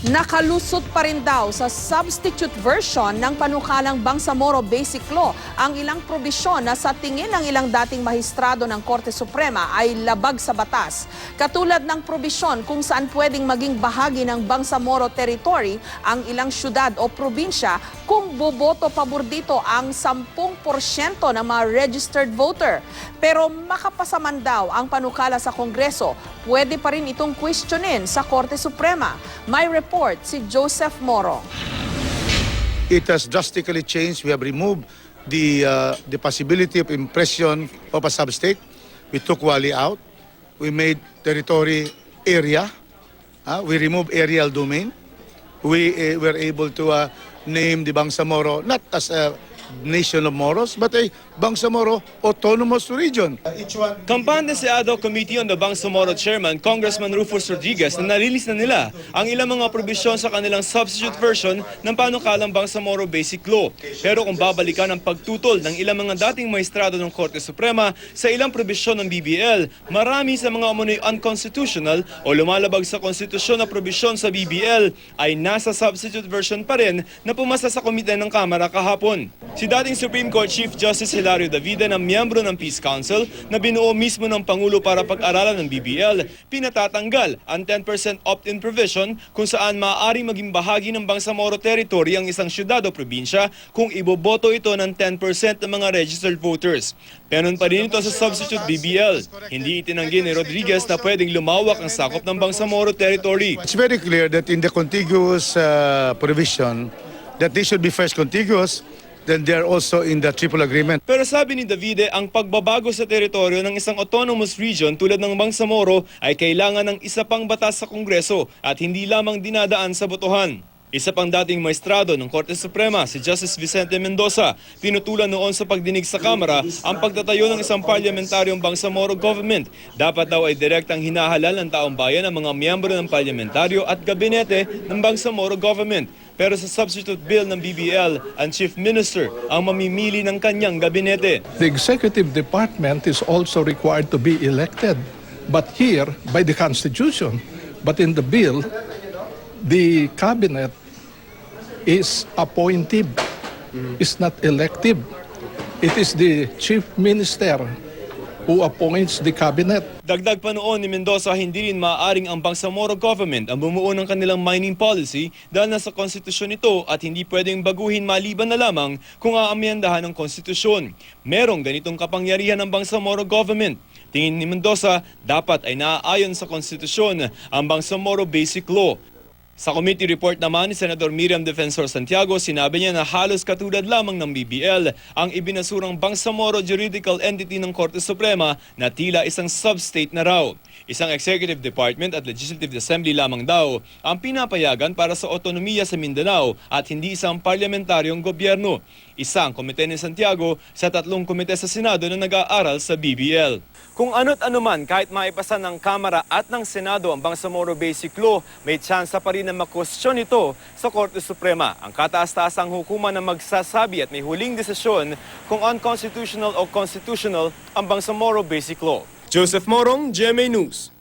Nakalusot pa rin daw sa substitute version ng panukalang Bangsamoro Basic Law ang ilang probisyon na sa tingin ng ilang dating mahistrado ng Korte Suprema ay labag sa batas. Katulad ng probisyon kung saan pwedeng maging bahagi ng Bangsamoro Territory ang ilang syudad o probinsya kung boboto pabor dito ang 10% ng mga registered voter. Pero makapasaman daw ang panukala sa Kongreso, pwede pa rin itong questionin sa Korte Suprema. May report si Joseph Moro. It has drastically changed. We have removed the possibility of impression of a sub-state. We took Wali out. We made territory area. We removed aerial domain. We were able to name the Bangsamoro not as a nation of Moros, but a Bangsamoro autonomous region. Kampante si Ad Hoc Committee on the Bangsamoro Chairman, Congressman Rufus Rodriguez, na narilis na nila ang ilang mga probisyon sa kanilang substitute version ng panukalang Bangsamoro Basic Law. Pero kung babalikan ang pagtutol ng ilang mga dating maestrado ng Korte Suprema sa ilang probisyon ng BBL, marami sa mga umunoy unconstitutional o lumalabag sa konstitusyon na probisyon sa BBL ay nasa substitute version pa rin na pumasa sa komite ng Kamara kahapon. Si dating Supreme Court Chief Justice Hilario Davide na miyembro ng Peace Council na binuo mismo ng Pangulo para pag-aralan ng BBL, pinatatanggal ang 10% opt-in provision kung saan maaari maging bahagi ng Bangsamoro Territory ang isang syudad o probinsya kung iboboto ito ng 10% ng mga registered voters. Penon pa rin ito sa substitute BBL. Hindi itinanggi ni Rodriguez na pwedeng lumawak ang sakop ng Bangsamoro Territory. It's very clear that in the contiguous provision that they should be first contiguous, then they're also in the triple agreement. Pero sabi ni Davide, ang pagbabago sa teritoryo ng isang autonomous region tulad ng Bangsamoro ay kailangan ng isa pang batas sa Kongreso at hindi lamang dinadaan sa botohan. Isa pang dating maestrado ng Korte Suprema, si Justice Vicente Mendoza, tinutulan noon sa pagdinig sa Kamara ang pagtatayo ng isang parlamentaryong Bangsamoro government. Dapat daw ay direktang hinahalal ng taong bayan ang mga miyembro ng parlamentaryo at gabinete ng Bangsamoro government. Pero sa substitute bill ng BBL, ang Chief Minister ang mamimili ng kanyang gabinete. The executive department is also required to be elected, but here by the Constitution. But in the bill, the cabinet is appointed, is not elective. It is the Chief Minister who appoints the cabinet. Dagdag pa noon ni Mendoza, hindi rin maaaring ang Bangsamoro government ang bumuo ng kanilang mining policy dahil nasa konstitusyon ito at hindi pwedeng baguhin maliban na lamang kung aamyendahan ng konstitusyon. Merong ganitong kapangyarihan ng Bangsamoro government. Tingin ni Mendoza, dapat ay naaayon sa konstitusyon ang Bangsamoro Basic Law. Sa committee report naman ni Senador Miriam Defensor Santiago, sinabi niya na halos katulad lamang ng BBL ang ibinasurang Bangsamoro Juridical Entity ng Korte Suprema na tila isang sub-state na raw. Isang executive department at legislative assembly lamang daw ang pinapayagan para sa otonomiya sa Mindanao at hindi isang parlamentaryong gobyerno. Isa ang komite ni Santiago sa 3 komite sa Senado na nag-aaral sa BBL. Kung ano't ano man, kahit maipasa ng Kamara at ng Senado ang Bangsamoro Basic Law, may tsansa pa rin na makwestiyon ito sa Korte Suprema. Ang kataas-taasang hukuman na magsasabi at may huling desisyon kung unconstitutional o constitutional ang Bangsamoro Basic Law. Joseph Morong, GMA News.